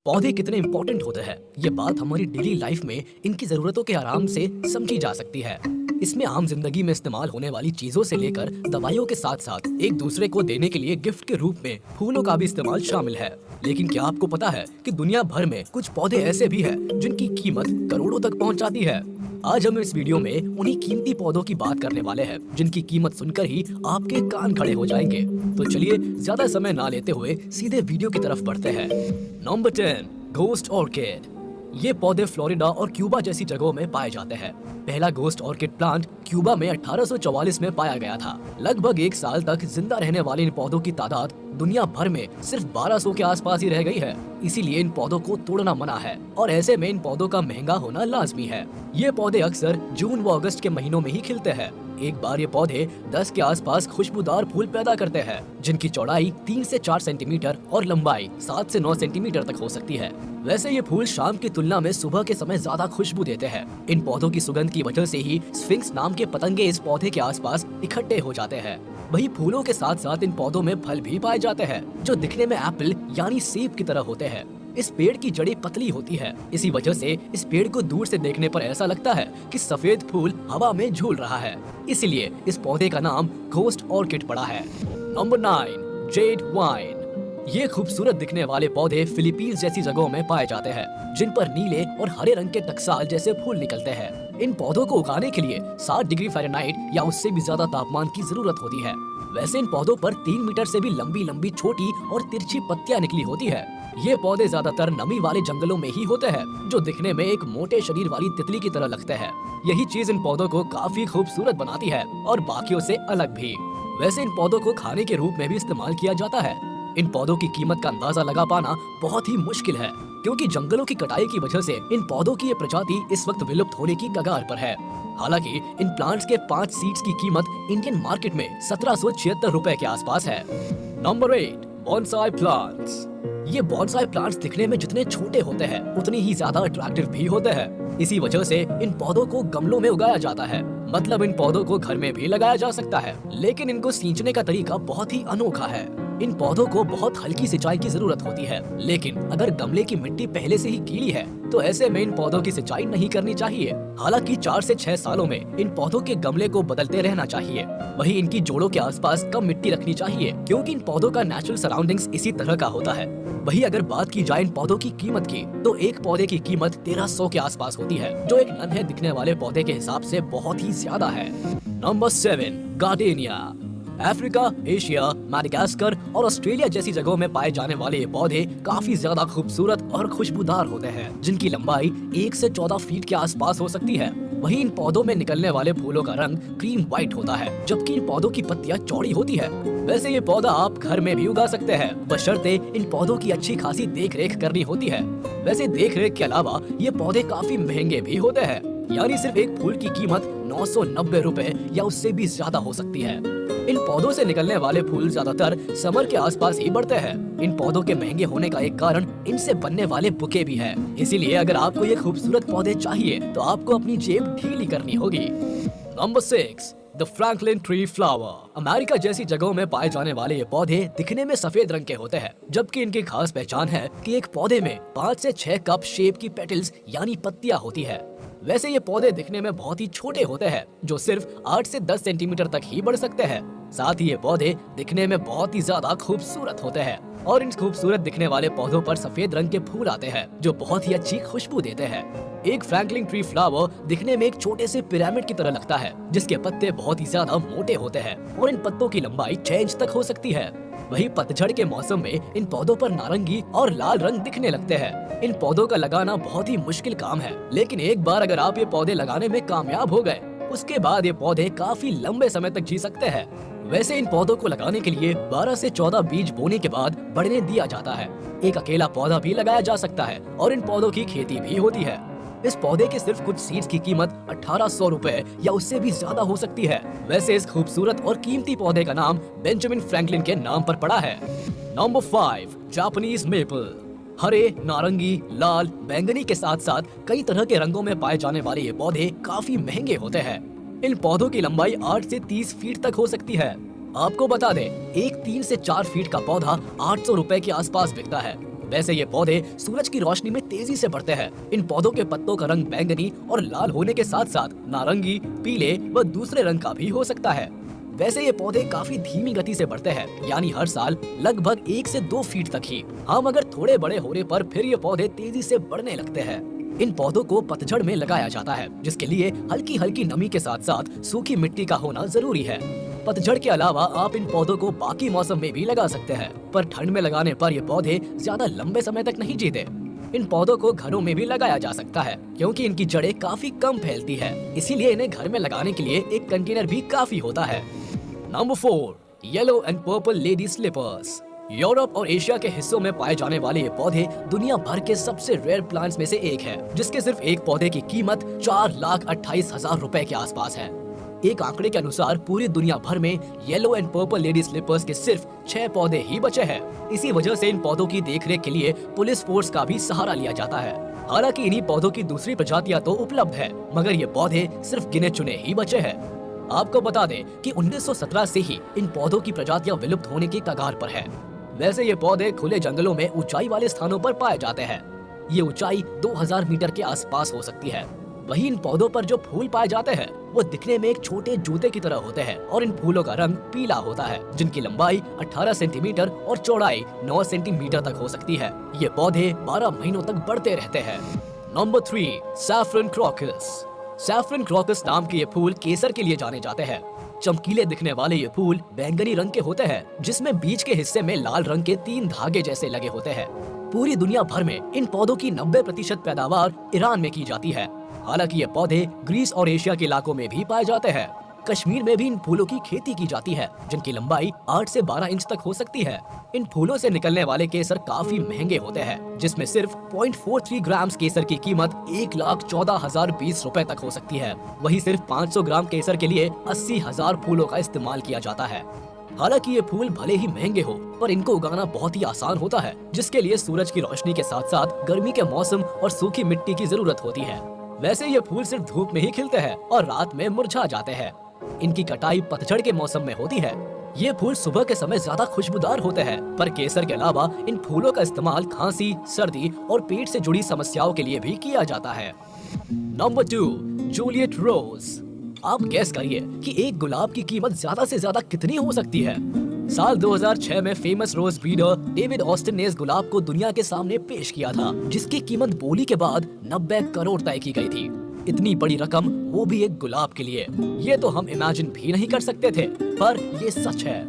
पौधे कितने इंपॉर्टेंट होते हैं, ये बात हमारी डेली लाइफ में इनकी जरूरतों के आराम से समझी जा सकती है। इसमें आम जिंदगी में इस्तेमाल होने वाली चीजों से लेकर दवाइयों के साथ साथ एक दूसरे को देने के लिए गिफ्ट के रूप में फूलों का भी इस्तेमाल शामिल है। लेकिन क्या आपको पता है कि दुनिया भर में कुछ पौधे ऐसे भी हैं जिनकी कीमत करोड़ों तक पहुंच जाती है। आज हम इस वीडियो में उन्हीं कीमती पौधों की बात करने वाले हैं जिनकी कीमत सुनकर ही आपके कान खड़े हो जाएंगे। तो चलिए ज्यादा समय ना लेते हुए सीधे वीडियो की तरफ बढ़ते हैं। Number 10, ghost orchid. ये पौधे फ्लोरिडा और क्यूबा जैसी जगहों में पाए जाते हैं। पहला घोस्ट ऑर्किड प्लांट क्यूबा में 1844 में पाया गया था। लगभग 1 साल तक जिंदा रहने वाले इन पौधों की तादाद दुनिया भर में सिर्फ 1200 के आसपास ही रह गई है। इसीलिए इन पौधों को तोड़ना मना है और ऐसे में इन पौधों का महंगा होना लाजमी है। ये पौधे अक्सर जून व अगस्त के महीनों में ही खिलते हैं। एक बार ये पौधे 10 के आसपास खुशबूदार फूल पैदा करते हैं जिनकी चौड़ाई 3 से 4 सेंटीमीटर और लंबाई 7 से 9 सेंटीमीटर तक हो सकती है। वैसे ये फूल शाम की तुलना में सुबह के समय ज्यादा खुशबू देते हैं। इन पौधों की सुगंध की वजह से ही स्फिंक्स नाम के पतंगे इस पौधे के आसपास इकट्ठे हो जाते हैं। वही फूलों के साथ साथ इन पौधों में फल भी पाए जाते हैं जो दिखने में एप्पल यानी सेब की तरह होते हैं। इस पेड़ की जड़ें पतली होती है, इसी वजह से इस पेड़ को दूर से देखने पर ऐसा लगता है कि सफेद फूल हवा में झूल रहा है। इसीलिए इस पौधे का नाम घोस्ट ऑर्किड पड़ा है। Number 9, Z wine. ये खूबसूरत दिखने वाले पौधे फिलीपींस जैसी जगहों में पाए जाते हैं जिन पर नीले और हरे रंग के टकसाल जैसे फूल निकलते हैं। इन पौधों को उगाने के लिए 60 डिग्री फ़ारेनहाइट या उससे भी ज्यादा तापमान की जरूरत होती है। वैसे इन पौधों पर 3 मीटर से भी लंबी लंबी छोटी और तिरछी पत्तियां निकली होती है। ये पौधे ज्यादातर नमी वाले जंगलों में ही होते हैं जो दिखने में एक मोटे शरीर वाली तितली की तरह लगते हैं। यही चीज इन पौधों को काफी खूबसूरत बनाती है और बाकियों से अलग भी। वैसे इन पौधों को खाने के रूप में भी इस्तेमाल किया जाता है। इन पौधों की कीमत का अंदाजा लगा पाना बहुत ही मुश्किल है क्योंकि जंगलों की कटाई की वजह से इन पौधों की ये प्रजाति इस वक्त विलुप्त होने की कगार पर है। हालांकि इन प्लांट्स के 5 सीड्स की कीमत इंडियन मार्केट में 1776 रुपए के आसपास है। Number 8, bonsai plants. ये बॉन्साई प्लांट्स दिखने में जितने छोटे होते हैं उतनी ही ज्यादा अट्रैक्टिव भी होते हैं। इसी वजह से इन पौधों को गमलों में उगाया जाता है। मतलब इन पौधों को घर में भी लगाया जा सकता है, लेकिन इनको सींचने का तरीका बहुत ही अनोखा है। इन पौधों को बहुत हल्की सिंचाई की जरूरत होती है, लेकिन अगर गमले की मिट्टी पहले से ही गीली है तो ऐसे में इन पौधों की सिंचाई नहीं करनी चाहिए। हालांकि 4 से 6 सालों में इन पौधों के गमले को बदलते रहना चाहिए। वही इनकी जोड़ों के आसपास कम मिट्टी रखनी चाहिए क्योंकि इन पौधों का नेचुरल सराउंडिंग्स इसी तरह का होता है। वही अगर बात की जाए इन पौधों की कीमत की तो एक पौधे की कीमत 1300 के आसपास होती है जो एक नन्हे दिखने वाले पौधे के हिसाब से बहुत ही ज्यादा है। Number 7, gardenia. Africa, Asia, Madagascar और ऑस्ट्रेलिया जैसी जगहों में पाए जाने वाले ये पौधे काफी ज्यादा खूबसूरत और खुशबूदार होते हैं जिनकी लंबाई 1 से 14 फीट के आसपास हो सकती है। वहीं इन पौधों में निकलने वाले फूलों का रंग क्रीम व्हाइट होता है जबकि इन पौधों की पत्तियां चौड़ी होती है। वैसे ये पौधा आप घर में भी उगा सकते हैं, बशर्ते इन पौधों की अच्छी खासी देख रेख करनी होती है। वैसे देख रेख के अलावा ये पौधे काफी महंगे भी होते हैं, यानी सिर्फ एक फूल की कीमत 990 रुपए या उससे भी ज्यादा हो सकती है। इन पौधों से निकलने वाले फूल ज्यादातर समर के आसपास ही बढ़ते हैं। इन पौधों के महंगे होने का एक कारण इनसे बनने वाले बुके भी है। इसीलिए अगर आपको ये खूबसूरत पौधे चाहिए तो आपको अपनी जेब ढीली करनी होगी। Number 6, the Franklin tree flower. America जैसी जगहों में पाए जाने वाले ये पौधे दिखने में सफेद रंग के होते हैं, जबकि इनकी खास पहचान है कि एक पौधे में 5 से 6 कप शेप की पेटल्स यानी पत्तियां होती है। वैसे ये पौधे दिखने में बहुत ही छोटे होते हैं जो सिर्फ 8 से 10 सेंटीमीटर तक ही बढ़ सकते हैं। साथ ही ये पौधे दिखने में बहुत ही ज्यादा खूबसूरत होते हैं और इन खूबसूरत दिखने वाले पौधों पर सफेद रंग के फूल आते हैं जो बहुत ही अच्छी खुशबू देते हैं। एक फ्रैंकलिन ट्री फ्लावर दिखने में एक छोटे से पिरामिड की तरह लगता है जिसके पत्ते बहुत ही ज्यादा मोटे होते हैं और इन पत्तों की लंबाई 6 इंच तक हो सकती है। वही पतझड़ के मौसम में इन पौधों पर नारंगी और लाल रंग दिखने लगते हैं। इन पौधों का लगाना बहुत ही मुश्किल काम है, लेकिन एक बार अगर आप ये पौधे लगाने में कामयाब हो गए उसके बाद ये पौधे काफी लंबे समय तक जी सकते हैं। वैसे इन पौधों को लगाने के लिए 12 से 14 बीज बोने के बाद बढ़ने दिया जाता है। एक अकेला पौधा भी लगाया जा सकता है और इन पौधों की खेती भी होती है। इस पौधे के सिर्फ कुछ सीड्स की कीमत 1800 रुपए या उससे भी ज्यादा हो सकती है। वैसे इस खूबसूरत और कीमती पौधे का नाम बेंजामिन फ्रैंकलिन के नाम पर पड़ा है। Number 5, Japanese maple. हरे, नारंगी, लाल, बैंगनी के साथ साथ कई तरह के रंगों में पाए जाने वाले ये पौधे काफी महंगे होते हैं। इन पौधों की लंबाई 8 से 30 फीट तक हो सकती है। आपको बता दें, एक 3 से 4 फीट का पौधा 800 रुपए के आसपास बिकता है। वैसे ये पौधे सूरज की रोशनी में तेजी से बढ़ते हैं। इन पौधों के पत्तों का रंग बैंगनी और लाल होने के साथ साथ नारंगी, पीले व दूसरे रंग का भी हो सकता है। वैसे ये पौधे काफी धीमी गति से बढ़ते हैं, यानी हर साल लगभग 1 से 2 फीट तक ही। हाँ, मगर थोड़े बड़े होने पर फिर ये पौधे तेजी से बढ़ने लगते हैं। इन पौधों को पतझड़ में लगाया जाता है, जिसके लिए हल्की हल्की नमी के साथ साथ सूखी मिट्टी का होना जरूरी है। पतझड़ के अलावा आप इन पौधों को बाकी मौसम में भी लगा सकते हैं, पर ठंड में लगाने पर ये पौधे ज्यादा लंबे समय तक नहीं जीते। इन पौधों को घरों में भी लगाया जा सकता है, क्योंकि इनकी जड़ें काफी कम फैलती है, इसीलिए इन्हें घर में लगाने के लिए एक कंटेनर भी काफी होता है। Number 4, yellow and purple lady slippers. Europe और एशिया के हिस्सों में पाए जाने वाले ये पौधे दुनिया भर के सबसे रेयर प्लांट्स में से एक है, जिसके सिर्फ एक पौधे की कीमत 4,28,000 रुपए के आसपास है। एक आंकड़े के अनुसार पूरी दुनिया भर में yellow and purple lady slippers के सिर्फ 6 पौधे ही बचे हैं। इसी वजह से इन पौधों की देखरेख के लिए पुलिस फोर्स का भी सहारा लिया जाता है। हालांकि इन्हीं पौधों की दूसरी प्रजातियां तो उपलब्ध है, मगर ये पौधे सिर्फ गिने चुने ही बचे हैं। आपको बता दें कि 1917 से ही इन पौधों की प्रजातियां विलुप्त होने की कगार पर है। वैसे ये पौधे खुले जंगलों में ऊंचाई वाले स्थानों पर पाए जाते हैं। ये ऊंचाई 2000 मीटर के आसपास हो सकती है। वहीं इन पौधों पर जो फूल पाए जाते हैं वो दिखने में एक छोटे जूते की तरह होते हैं और इन फूलों का रंग पीला होता है, जिनकी लंबाई 18 सेंटीमीटर और चौड़ाई 9 सेंटीमीटर तक हो सकती है। ये पौधे 12 महीनों तक बढ़ते रहते हैं। Number 3, saffron crocus. Saffron crocus नाम के ये फूल केसर के लिए जाने जाते हैं। चमकीले दिखने वाले ये फूल बैंगनी रंग के होते हैं, जिसमें बीच के हिस्से में लाल रंग के 3 धागे जैसे लगे होते हैं। पूरी दुनिया भर में इन पौधों की 90% पैदावार ईरान में की जाती है। हालांकि ये पौधे ग्रीस और एशिया के इलाकों में भी पाए जाते हैं। कश्मीर में भी इन फूलों की खेती की जाती है, जिनकी लंबाई 8 से 12 इंच तक हो सकती है। इन फूलों से निकलने वाले केसर काफी महंगे होते हैं, जिसमें सिर्फ 0.43 ग्राम केसर की कीमत 1,14,020 रुपए तक हो सकती है। वहीं सिर्फ 500 ग्राम केसर के लिए 80,000 फूलों का इस्तेमाल किया जाता है। हालांकि ये फूल भले ही महंगे हो, पर इनको उगाना बहुत ही आसान होता है, जिसके लिए सूरज की रोशनी के साथ साथ गर्मी के मौसम और सूखी मिट्टी की जरूरत होती है। वैसे ये फूल सिर्फ धूप में ही खिलते हैं और रात में मुरझा जाते हैं। इनकी कटाई पतझड़ के मौसम में होती है। ये फूल सुबह के समय ज्यादा खुशबूदार होते हैं, पर केसर के अलावा इन फूलों का इस्तेमाल खांसी, सर्दी और पेट से जुड़ी समस्याओं के लिए भी किया जाता है। नंबर 2, जूलियट रोज। आप गैस करिए कि एक गुलाब की कीमत ज्यादा से ज्यादा कितनी हो सकती है। साल 2006 में फेमस रोज ब्रीडर डेविड ऑस्टिन ने इस गुलाब को दुनिया के सामने पेश किया था, जिसकी कीमत बोली के बाद 90 करोड़ तय की गई थी। इतनी बड़ी रकम, वो भी एक गुलाब के लिए, ये तो हम इमेजिन भी नहीं कर सकते थे, पर ये सच है।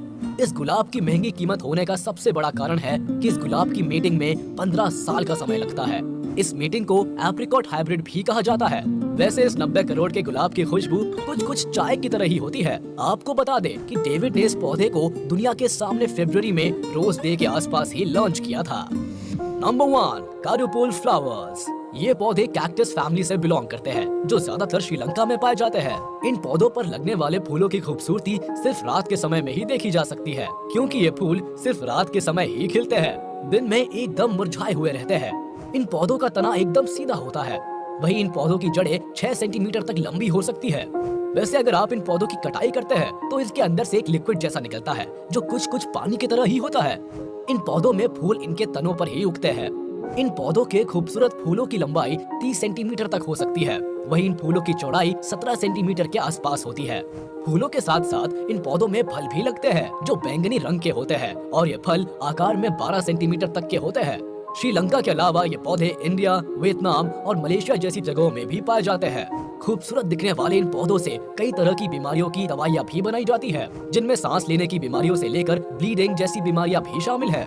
इस गुलाब की महंगी कीमत होने का सबसे बड़ा कारण है कि इस गुलाब की मेटिंग में 15 साल का समय लगता है। इस मीटिंग को एप्रिकॉट हाइब्रिड भी कहा जाता है। वैसे इस 90 करोड़ के गुलाब की खुशबू कुछ चाय की तरह ही होती है। आपको बता दें कि डेविड ने इस पौधे को दुनिया के सामने फरवरी में रोज डे के आसपास ही लॉन्च किया था। नंबर 1, कारुपुल फ्लावर्स। ये पौधे कैक्टस फैमिली से बिलोंग करते हैं, जो ज्यादातर श्रीलंका में पाए जाते हैं। इन पौधों पर लगने वाले फूलों की खूबसूरती सिर्फ रात के समय में ही देखी जा सकती है, क्योंकि ये फूल सिर्फ रात के समय ही खिलते हैं, दिन में एकदम मुरझाए हुए रहते हैं। इन पौधों का तना एकदम सीधा होता है। वहीं इन पौधों की जड़ें 6 सेंटीमीटर तक लंबी हो सकती है। वैसे अगर आप इन पौधों की कटाई करते हैं तो इसके अंदर से एक लिक्विड जैसा निकलता है, जो कुछ पानी की तरह ही होता है। इन पौधों में फूल इनके तनों पर ही उगते हैं। इन पौधों के खूबसूरत फूलों की लंबाई 30 सेंटीमीटर तक हो सकती है। वहीं इन फूलों की चौड़ाई 17 सेंटीमीटर के आसपास होती है। फूलों के साथ साथ इन पौधों में फल भी लगते हैं, जो बैंगनी रंग के होते हैं, और ये फल आकार में 12 सेंटीमीटर तक के होते हैं। श्रीलंका के अलावा ये पौधे इंडिया, वियतनाम और मलेशिया जैसी जगहों में भी पाए जाते हैं। खूबसूरत दिखने वाले इन पौधों से कई तरह की बीमारियों की दवाइयाँ भी बनाई जाती है, जिनमें सांस लेने की बीमारियों से लेकर ब्लीडिंग जैसी बीमारियां भी शामिल है।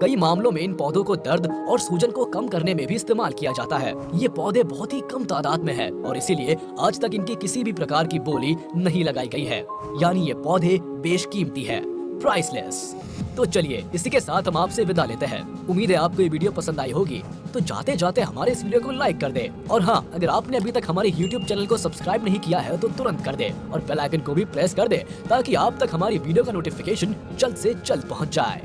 कई मामलों में इन पौधों को दर्द और सूजन को कम करने में भी इस्तेमाल किया जाता है। ये पौधे बहुत ही कम तादाद में है और इसीलिए आज तक इनकी किसी भी प्रकार की बोली नहीं लगाई गई है, यानी ये पौधे बेशकीमती है, प्राइसलेस। तो चलिए इसी के साथ हम आपसे विदा लेते हैं। उम्मीद है आपको ये वीडियो पसंद आई होगी, तो जाते जाते हमारे इस वीडियो को लाइक कर दे, और हाँ, अगर आपने अभी तक हमारे YouTube चैनल को सब्सक्राइब नहीं किया है तो तुरंत कर दे और बेल आइकन को भी प्रेस कर दे, ताकि आप तक हमारी वीडियो का नोटिफिकेशन जल्द से जल्द पहुँच जाए।